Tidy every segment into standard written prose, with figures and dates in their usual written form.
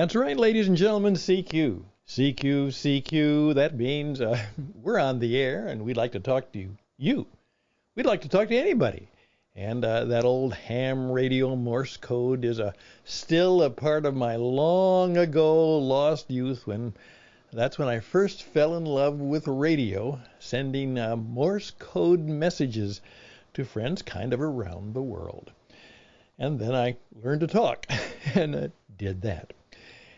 That's right, ladies and gentlemen, CQ. CQ, CQ, that means we're on the air and we'd like to talk to you. We'd like to talk to anybody. And that old ham radio Morse code is still a part of my long ago lost youth that's when I first fell in love with radio, sending Morse code messages to friends kind of around the world. And then I learned to talk and did that.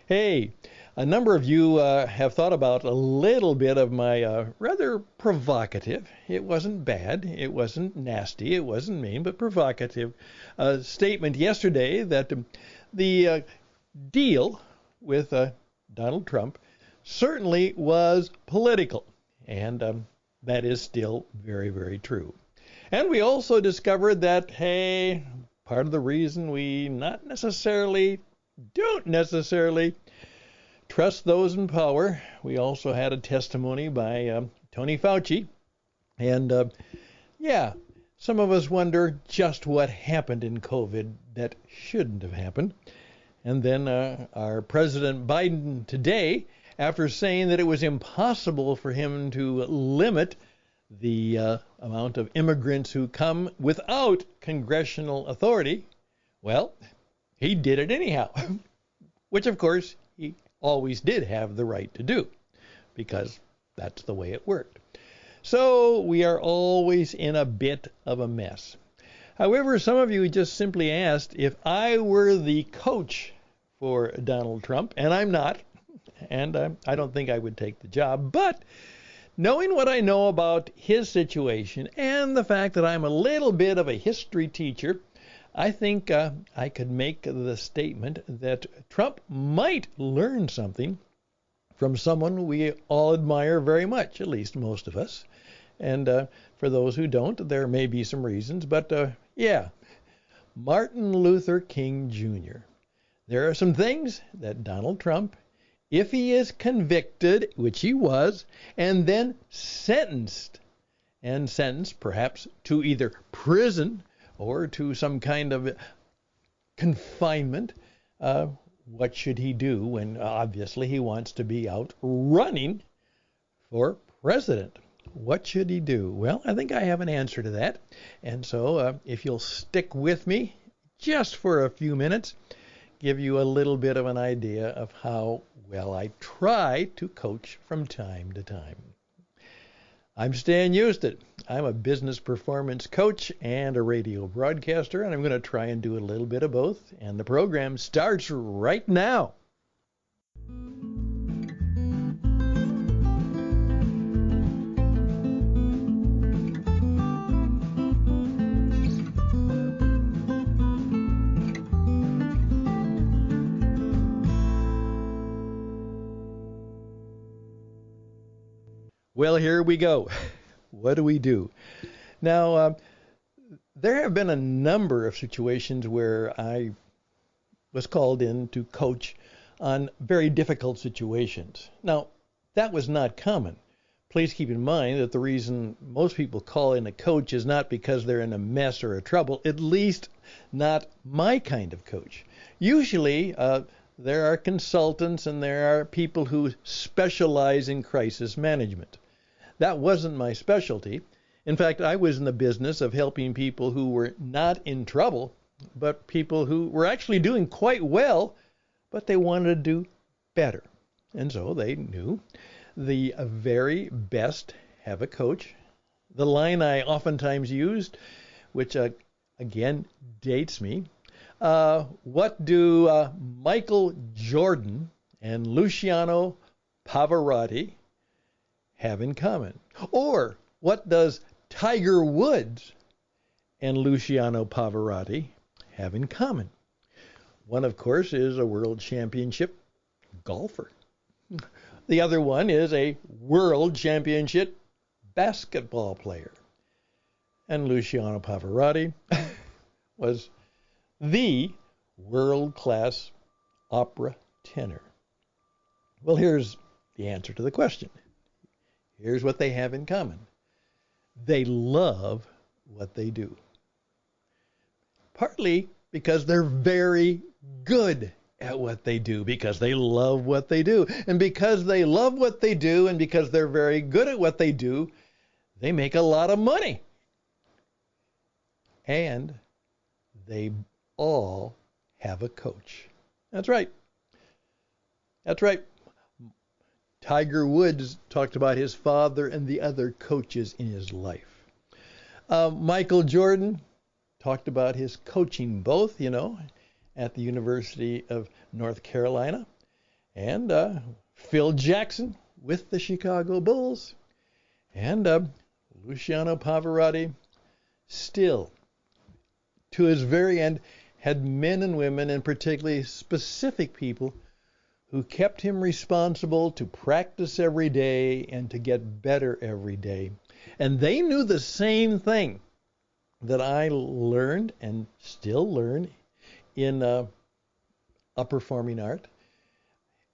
Hey, a number of you have thought about a little bit of my rather provocative, it wasn't bad, it wasn't nasty, it wasn't mean, but provocative statement yesterday that the deal with Donald Trump certainly was political, and that is still very, very true. And we also discovered that, hey, part of the reason we don't necessarily trust those in power. We also had a testimony by Tony Fauci. And some of us wonder just what happened in COVID that shouldn't have happened. And then our President Biden today, after saying that it was impossible for him to limit the amount of immigrants who come without congressional authority, well, he did it anyhow, which of course he always did have the right to do, because that's the way it worked. So we are always in a bit of a mess. However, some of you just simply asked if I were the coach for Donald Trump, and I'm not, and I don't think I would take the job, but knowing what I know about his situation and the fact that I'm a little bit of a history teacher, I think I could make the statement that Trump might learn something from someone we all admire very much, at least most of us. And for those who don't, there may be some reasons. But Martin Luther King Jr. There are some things that Donald Trump, if he is convicted, which he was, and then sentenced perhaps to either prison or to some kind of confinement, what should he do when obviously he wants to be out running for president? What should he do? Well, I think I have an answer to that. And so if you'll stick with me just for a few minutes, give you a little bit of an idea of how well I try to coach from time to time. I'm Stan Houston. I'm a business performance coach and a radio broadcaster, and I'm going to try and do a little bit of both. And the program starts right now. Well, here we go. What do we do? Now, there have been a number of situations where I was called in to coach on very difficult situations. Now, that was not common. Please keep in mind that the reason most people call in a coach is not because they're in a mess or a trouble, at least not my kind of coach. Usually, there are consultants and there are people who specialize in crisis management. That wasn't my specialty. In fact, I was in the business of helping people who were not in trouble, but people who were actually doing quite well, but they wanted to do better. And so they knew the very best have a coach. The line I oftentimes used, which again dates me, what do Michael Jordan and Luciano Pavarotti have in common? Or what does Tiger Woods and Luciano Pavarotti have in common? One, of course, is a world championship golfer. The other one is a world championship basketball player. And Luciano Pavarotti was the world-class opera tenor. Well, here's the answer to the question. Here's what they have in common. They love what they do. Partly because they're very good at what they do because they love what they do. And because they love what they do and because they're very good at what they do, they make a lot of money. And they all have a coach. That's right. That's right. Tiger Woods talked about his father and the other coaches in his life. Michael Jordan talked about his coaching, both, at the University of North Carolina, and Phil Jackson with the Chicago Bulls, and Luciano Pavarotti still, to his very end, had men and women, and particularly specific people, who kept him responsible to practice every day and to get better every day. And they knew the same thing that I learned and still learn in a performing art.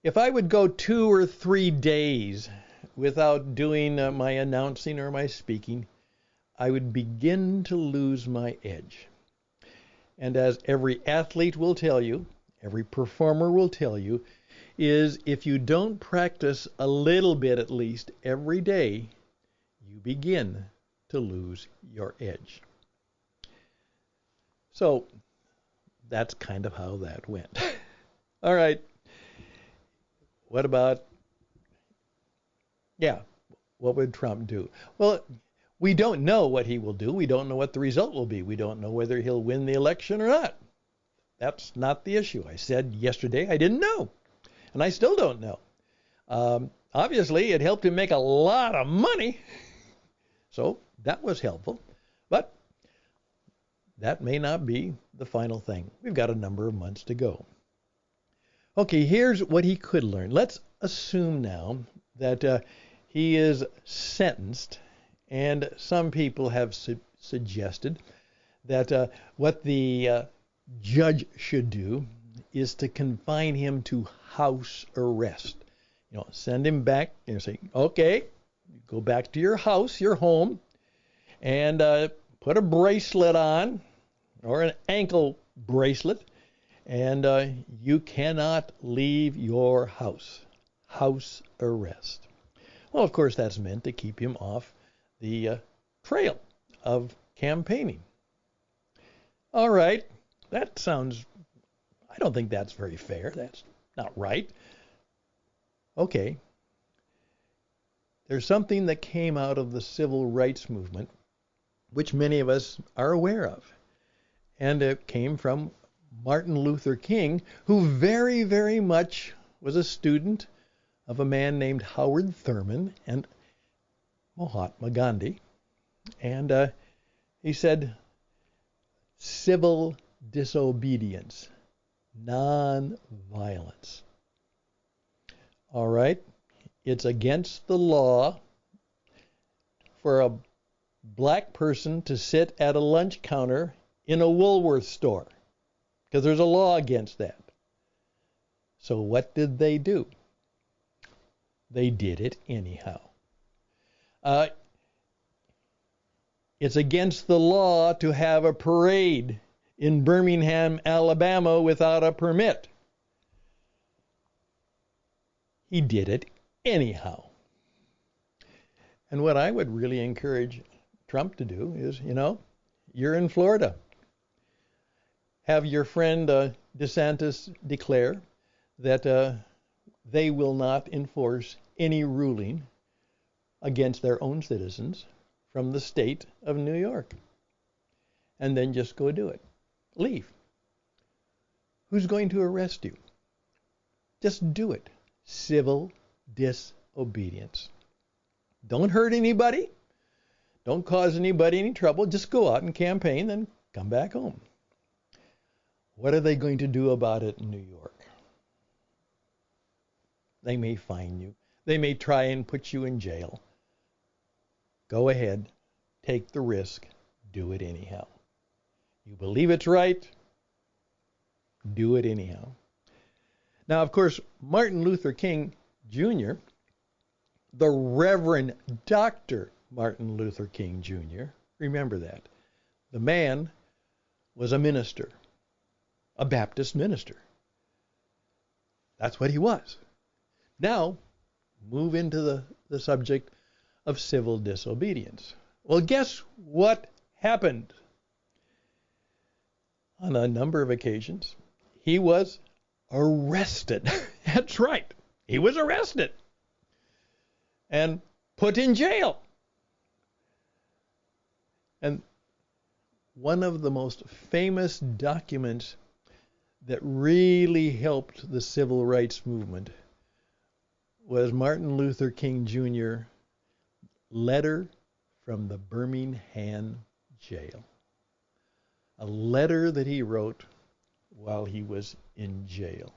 If I would go 2 or 3 days without doing my announcing or my speaking, I would begin to lose my edge. And as every athlete will tell you, every performer will tell you, is if you don't practice a little bit at least every day, you begin to lose your edge. So that's kind of how that went. All right. What about, what would Trump do? Well, we don't know what he will do. We don't know what the result will be. We don't know whether he'll win the election or not. That's not the issue. I said yesterday I didn't know. And I still don't know. Obviously, it helped him make a lot of money. So that was helpful. But that may not be the final thing. We've got a number of months to go. Okay, here's what he could learn. Let's assume now that he is sentenced. And some people have suggested that what the judge should do is to confine him to house arrest. Send him back and say, okay, go back to your house, your home, and put a bracelet on or an ankle bracelet, and you cannot leave your house. House arrest. Well, of course, that's meant to keep him off the trail of campaigning. All right, that sounds, I don't think that's very fair. That's not right. Okay. There's something that came out of the civil rights movement, which many of us are aware of. And it came from Martin Luther King, who very, very much was a student of a man named Howard Thurman and Mahatma Gandhi. And he said, civil disobedience, non-violence. All right, it's against the law for a black person to sit at a lunch counter in a Woolworth store, because there's a law against that. So what did they do? They did it anyhow. It's against the law to have a parade in Birmingham, Alabama without a permit. He did it anyhow. And what I would really encourage Trump to do is, you're in Florida. Have your friend DeSantis declare that they will not enforce any ruling against their own citizens from the state of New York. And then just go do it. Leave. Who's going to arrest you? Just do it. Civil disobedience. Don't hurt anybody. Don't cause anybody any trouble. Just go out and campaign, then come back home. What are they going to do about it in New York? They may fine you. They may try and put you in jail. Go ahead. Take the risk. Do it anyhow. You believe it's right? Do it anyhow. Now, of course, Martin Luther King Jr., the Reverend Dr. Martin Luther King Jr., remember that. The man was a minister, a Baptist minister. That's what he was. Now, move into the subject of civil disobedience. Well, guess what happened? On a number of occasions, he was arrested. That's right. He was arrested and put in jail. And one of the most famous documents that really helped the civil rights movement was Martin Luther King Jr. letter from the Birmingham jail. A letter that he wrote while he was in jail.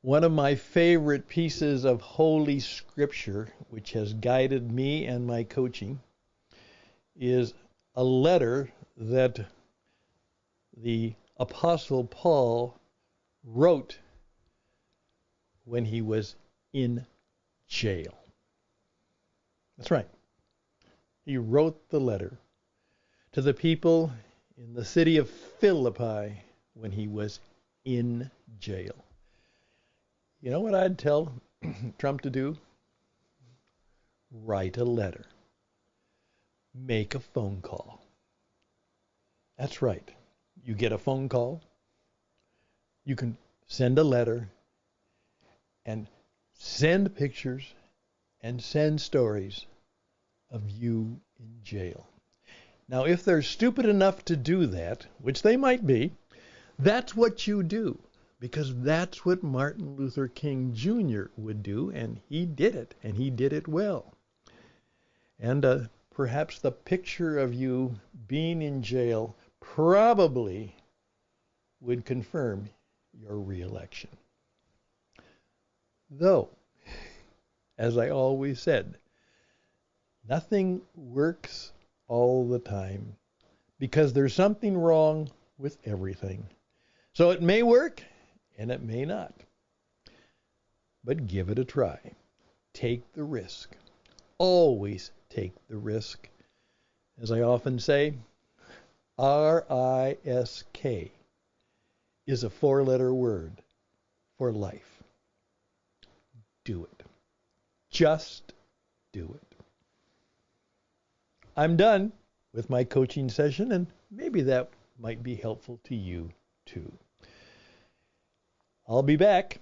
One of my favorite pieces of Holy Scripture, which has guided me and my coaching, is a letter that the Apostle Paul wrote when he was in jail. That's right. He wrote the letter to the people in the city of Philippi when he was in jail. You know what I'd tell Trump to do? Write a letter. Make a phone call. That's right. You get a phone call. You can send a letter and send pictures and send stories of you in jail. Now, if they're stupid enough to do that, which they might be, that's what you do, because that's what Martin Luther King Jr. would do, and he did it, and he did it well. And perhaps the picture of you being in jail probably would confirm your reelection. Though, as I always said, nothing works all the time because there's something wrong with everything. So it may work and it may not. But give it a try. Take the risk. Always take the risk. As I often say, R-I-S-K is a four-letter word for life. Do it. Just do it. I'm done with my coaching session, and maybe that might be helpful to you too. I'll be back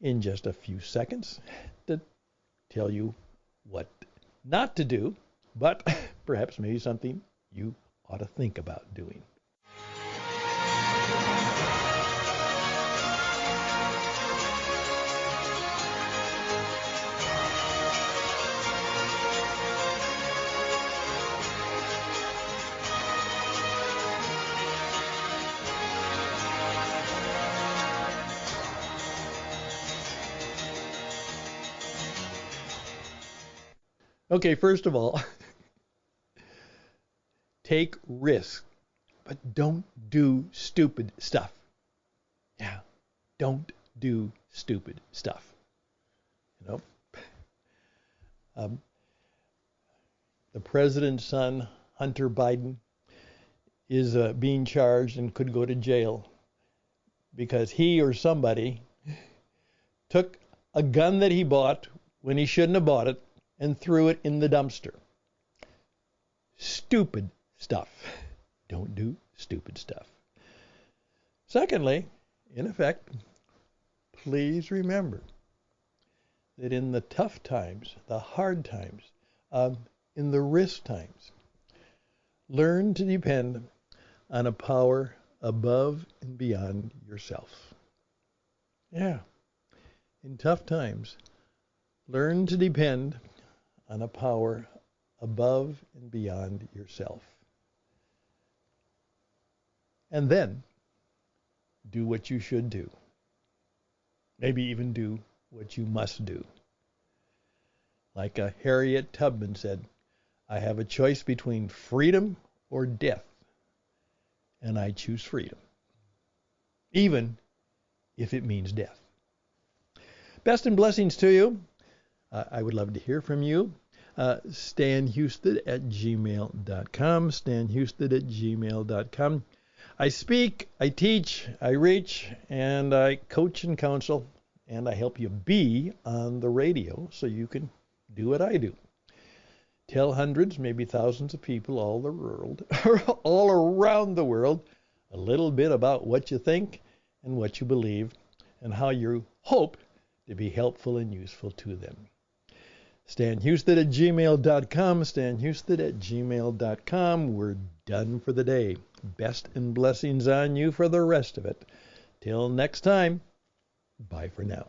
in just a few seconds to tell you what not to do, but perhaps maybe something you ought to think about doing. Okay, first of all, take risks, but don't do stupid stuff. Yeah, don't do stupid stuff. You know, the president's son, Hunter Biden, is being charged and could go to jail because he or somebody took a gun that he bought when he shouldn't have bought it and threw it in the dumpster. Stupid stuff. Don't do stupid stuff. Secondly, in effect, please remember that in the tough times, the hard times, in the risk times, learn to depend on a power above and beyond yourself. Yeah. In tough times, learn to depend on a power above and beyond yourself. And then do what you should do. Maybe even do what you must do. Like Harriet Tubman said, I have a choice between freedom or death, and I choose freedom, even if it means death. Best and blessings to you. I would love to hear from you. StanHusted@gmail.com. StanHusted@gmail.com. I speak, I teach, I reach, and I coach and counsel, and I help you be on the radio so you can do what I do. Tell hundreds, maybe thousands of people all the world, all around the world, a little bit about what you think and what you believe and how you hope to be helpful and useful to them. StanHouston@gmail.com, StanHouston@gmail.com. We're done for the day. Best and blessings on you for the rest of it. Till next time, bye for now.